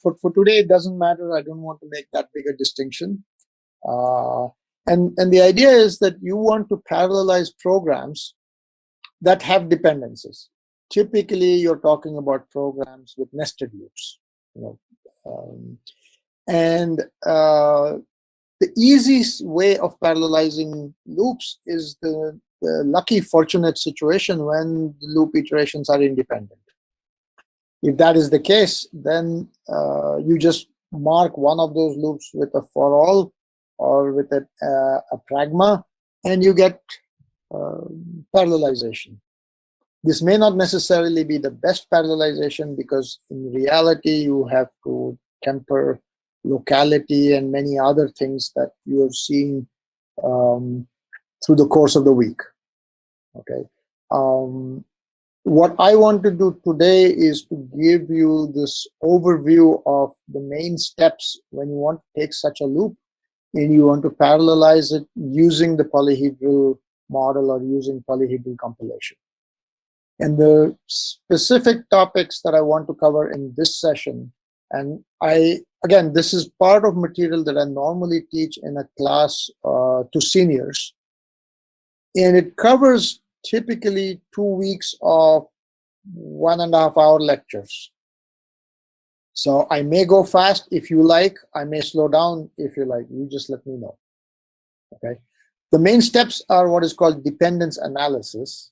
for today, it doesn't matter. I don't want to make that big a distinction. And the idea is that you want to parallelize programs that have dependencies. Typically, you're talking about programs with nested loops. And the easiest way of parallelizing loops is the lucky, fortunate situation when the loop iterations are independent. If that is the case, then you just mark one of those loops with a for all or with a pragma, and you get parallelization. This may not necessarily be the best parallelization, because in reality you have to temper locality and many other things that you are seeing through the course of the week. Okay. What I want to do today is to give you this overview of the main steps when you want to take such a loop and you want to parallelize it using the polyhedral model or using polyhedral compilation. And the specific topics that I want to cover in this session, and again, this is part of material that I normally teach in a class to seniors, and it covers typically 2 weeks of 1.5 hour lectures. So I may go fast if you like, I may slow down if you like, you just let me know. Okay. The main steps are what is called dependence analysis,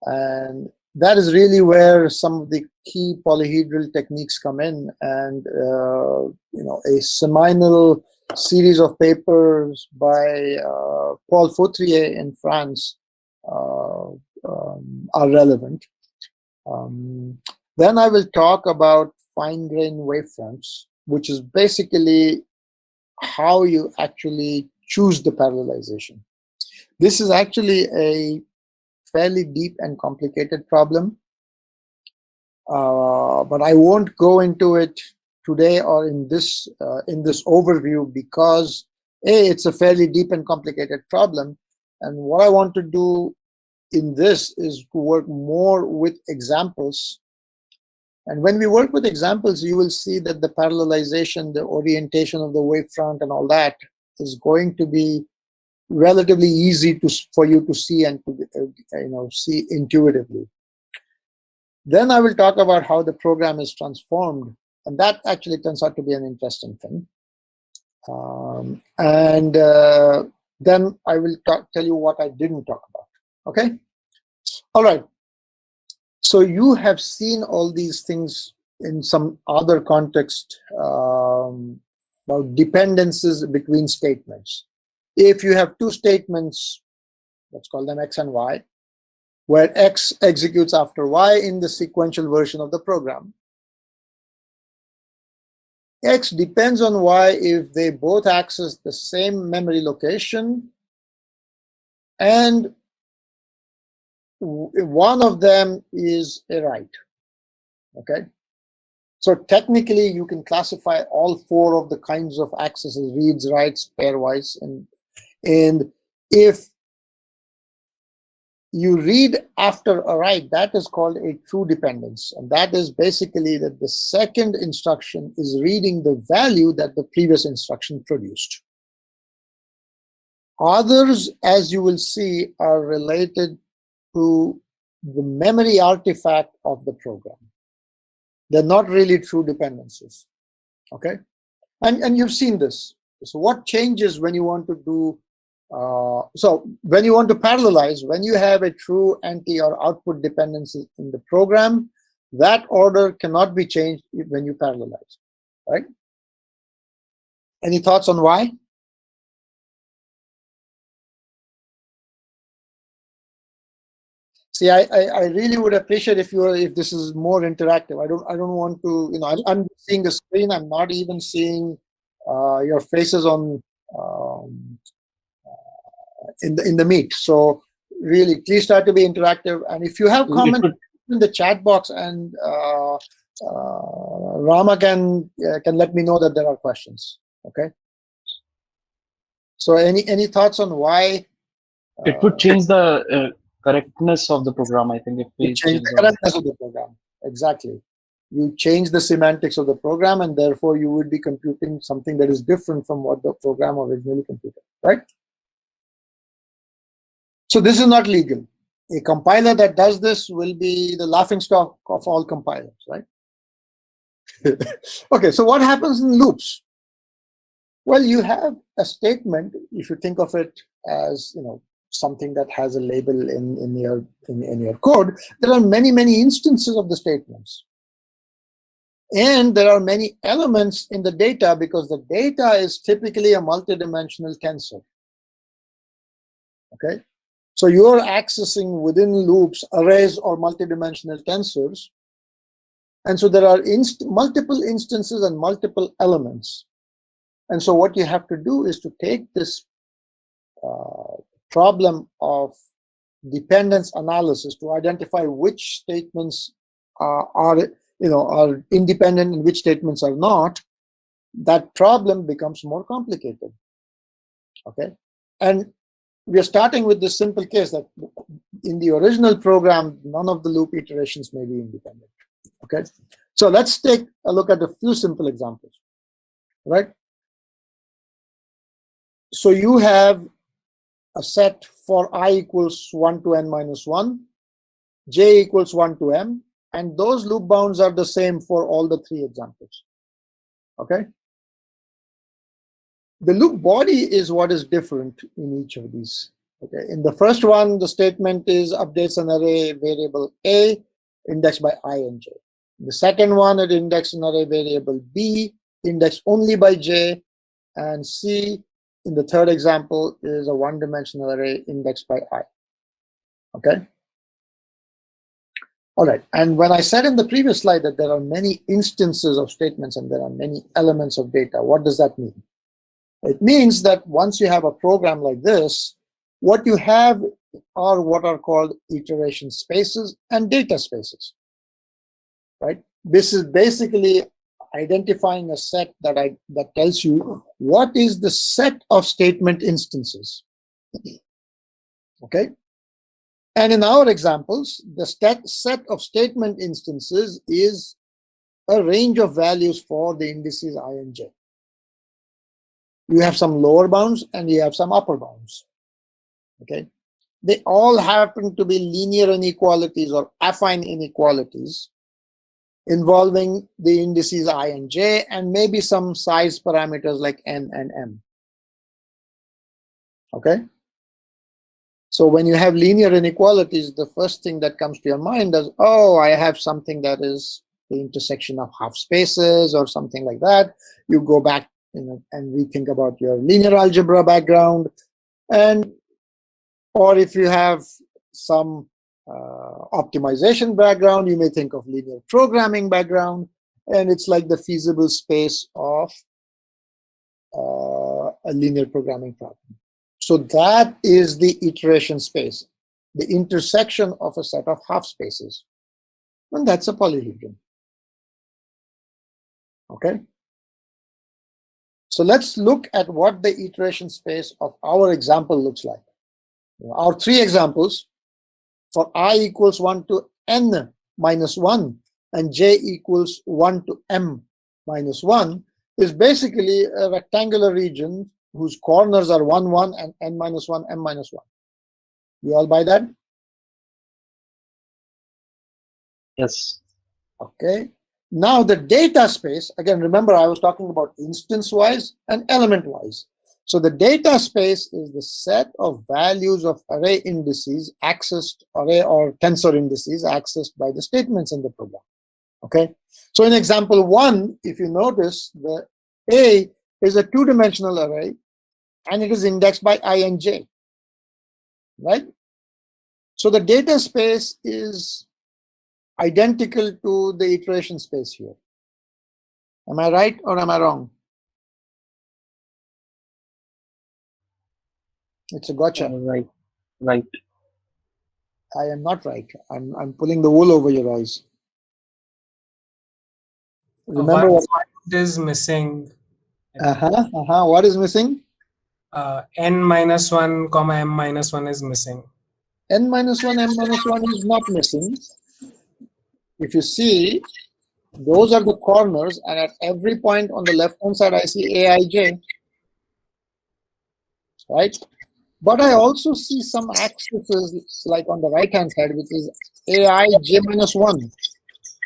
and that is really where some of the key polyhedral techniques come in. And a seminal series of papers by Paul Fautrier in France are relevant. Then I will talk about fine-grained wavefronts, which is basically how you actually choose the parallelization. This is actually a fairly deep and complicated problem, but I won't go into it today or in this overview, because it's a fairly deep and complicated problem, and what I want to do in this is to work more with examples. And when we work with examples, you will see that the parallelization, the orientation of the wavefront and all that is going to be relatively easy for you to see and to see intuitively. Then I will talk about how the program is transformed, and that actually turns out to be an interesting thing. Then I will tell you what I didn't talk about. Okay? All right. So you have seen all these things in some other context about dependencies between statements. If you have two statements, let's call them X and Y, where X executes after Y in the sequential version of the program, X depends on Y if they both access the same memory location and one of them is a write. Okay, so technically you can classify all four of the kinds of accesses: reads, writes, pairwise, and if you read after a write, that is called a true dependence, and that is basically that the second instruction is reading the value that the previous instruction produced. Others, as you will see, are related to the memory artifact of the program. They're not really true dependencies. Okay, and you've seen this. So what changes when you want to do so when you want to parallelize, when you have a true anti or output dependency in the program, that order cannot be changed when you parallelize, right? Any thoughts on why? See, I really would appreciate if this is more interactive. I don't want to, I'm seeing the screen. I'm not even seeing your faces on in the meet. So really, please try to be interactive. And if you have comments in the chat box, and Rama can let me know that there are questions. Okay. So any thoughts on why? It would change the correctness of the program, I think, if we change the correctness of the program. Exactly. You change the semantics of the program, and therefore you would be computing something that is different from what the program originally computed, right? So this is not legal. A compiler that does this will be the laughingstock of all compilers, right? Okay, so what happens in loops? Well, you have a statement, if you think of it as, something that has a label in your code. There are many instances of the statements. And there are many elements in the data, because the data is typically a multidimensional tensor. Okay? So you're accessing within loops arrays or multidimensional tensors. And so there are multiple instances and multiple elements. And so what you have to do is to take this problem of dependence analysis to identify which statements are independent and which statements are not. That problem becomes more complicated. Okay, and we are starting with this simple case that in the original program, none of the loop iterations may be independent. Okay, so let's take a look at a few simple examples. Right. So you have a set for I equals 1 to n minus 1, j equals 1 to m, and those loop bounds are the same for all the three examples. Okay. The loop body is what is different in each of these. Okay. In the first one, the statement is updates an array variable A indexed by I and j. In the second one, it indexes an array variable B indexed only by j, and C in the third example is a one-dimensional array indexed by I. Okay. All right. And when I said in the previous slide that there are many instances of statements and there are many elements of data, what does that mean? It means that once you have a program like this, what you have are what are called iteration spaces and data spaces. Right? This is basically identifying a set that tells you what is the set of statement instances. Okay. And in our examples, the set of statement instances is a range of values for the indices I and j. You have some lower bounds and you have some upper bounds. Okay. They all happen to be linear inequalities or affine inequalities involving the indices I and j, and maybe some size parameters like n and m. Okay. So when you have linear inequalities, the first thing that comes to your mind is, oh, I have something that is the intersection of half spaces or something like that. You go back and rethink about your linear algebra background, or if you have some optimization background, you may think of linear programming background, and it's like the feasible space of a linear programming problem. So that is the iteration space, the intersection of a set of half spaces. And that's a polyhedron. Okay. So let's look at what the iteration space of our example looks like. Our three examples for I equals 1 to n minus 1 and j equals 1 to m minus 1 is basically a rectangular region whose corners are 1, 1, and n minus 1, m minus 1. You all buy that? Yes. Okay. Now the data space, again, remember I was talking about instance-wise and element-wise. So the data space is the set of values of array indices accessed, array or tensor indices accessed by the statements in the program. Okay. So in example 1, if you notice, the A is a two-dimensional array, and it is indexed by I and j, right? So the data space is identical to the iteration space here. Am I right or am I wrong? It's a gotcha. Right. Right. I am not right. I'm pulling the wool over your eyes. Remember what is missing? What is missing? N minus 1 comma m minus 1 is missing. N minus 1, m minus 1 is not missing. If you see, Those are the corners, and at every point on the left-hand side, I see aij, right? But I also see some axes, like on the right-hand side, which is aij minus 1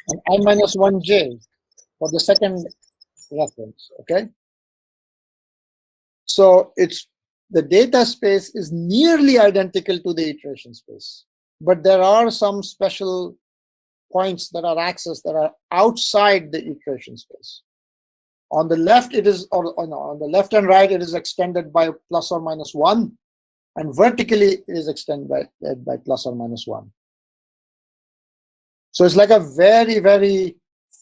and I minus 1j for the second reference, okay? So it's the data space is nearly identical to the iteration space, but there are some special points that are accessed that are outside the iteration space. On the left, it is, or no, on the left and right, it is extended by plus or minus 1, and vertically, it is extended by plus or minus 1. So it's like a very, very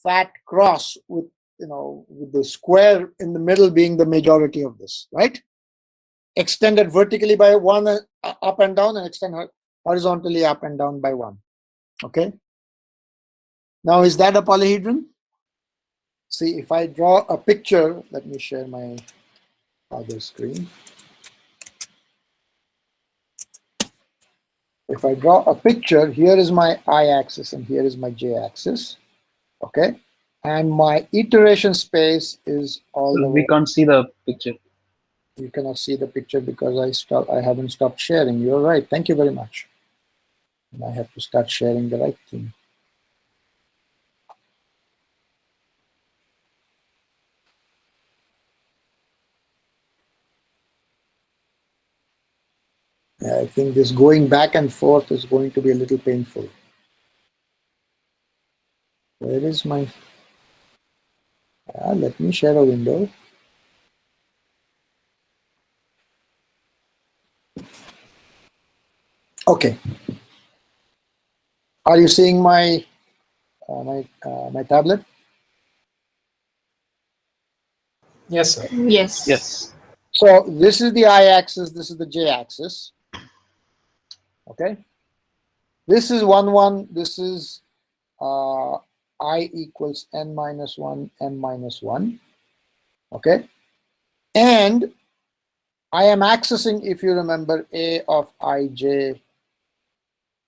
fat cross with, with the square in the middle being the majority of this, right? Extended vertically by 1 up and down, and extended horizontally up and down by 1. Okay. Now, is that a polyhedron? See, if I draw a picture, let me share my other screen. If I draw a picture, here is my I-axis and here is my J-axis. Okay. And my iteration space is all the way. We can't see the picture. You cannot see the picture because I haven't stopped sharing. You're right. Thank you very much. And I have to start sharing the right thing. I think this going back and forth is going to be a little painful. Where is my... let me share a window. Okay. Are you seeing my my tablet? Yes, sir. Yes. Yes. So this is the I-axis, this is the J-axis. Okay. This is 1, 1. This is I equals n minus 1, m minus 1. Okay. And I am accessing, if you remember, a of ij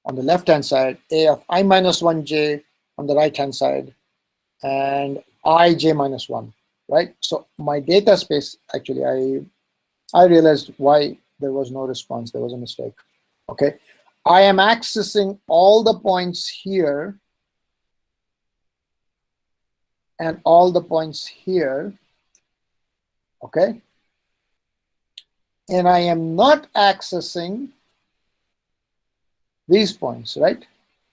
on the left-hand side, a of I minus 1j on the right-hand side, and ij minus 1, right? So my data space, actually, I realized why there was no response. There was a mistake. Okay. I am accessing all the points here and all the points here. Okay. And I am not accessing these points, right?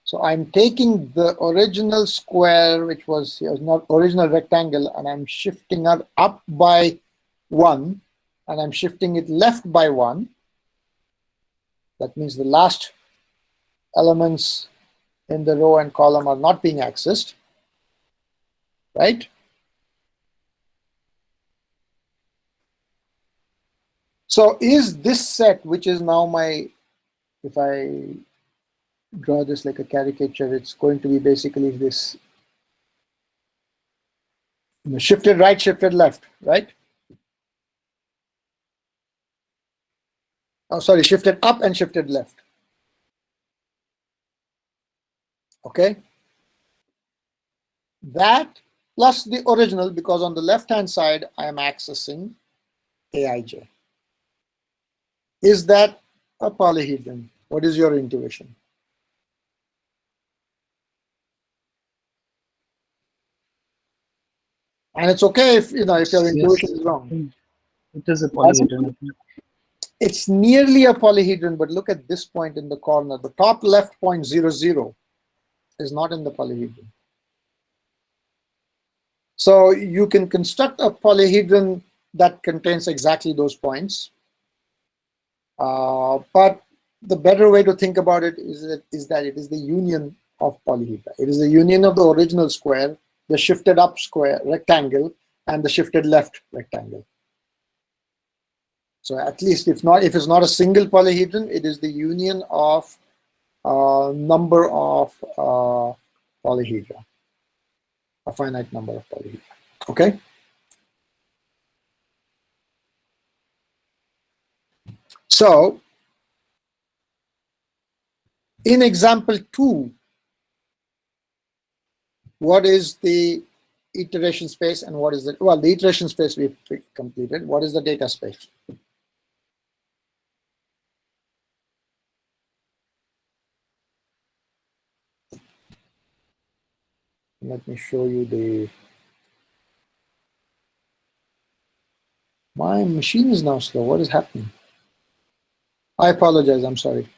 So I'm taking the original square, which was not original rectangle, and I'm shifting it up by 1, and I'm shifting it left by 1. That means the last elements in the row and column are not being accessed, right? So is this set, which is now my, if I draw this like a caricature, it's going to be basically this shifted right, shifted left, right? Oh, sorry, shifted up and shifted left. Okay. That plus the original, because on the left-hand side, I am accessing aij. Is that a polyhedron? What is your intuition? And it's okay if if your intuition is wrong. It is a polyhedron. It's nearly a polyhedron, but look at this point in the corner. The top left point 0, 0 is not in the polyhedron. So you can construct a polyhedron that contains exactly those points. But the better way to think about it is that it is the union of polyhedra. It is the union of the original square, the shifted up square rectangle, and the shifted left rectangle. So at least if it's not a single polyhedron, it is the union of number of polyhedra, a finite number of polyhedra. Okay. So in example 2, what is the iteration space and what is the, well, the iteration space we've completed. What is the data space? Let me show you the, my machine is now slow. What is happening? I apologize, I'm sorry.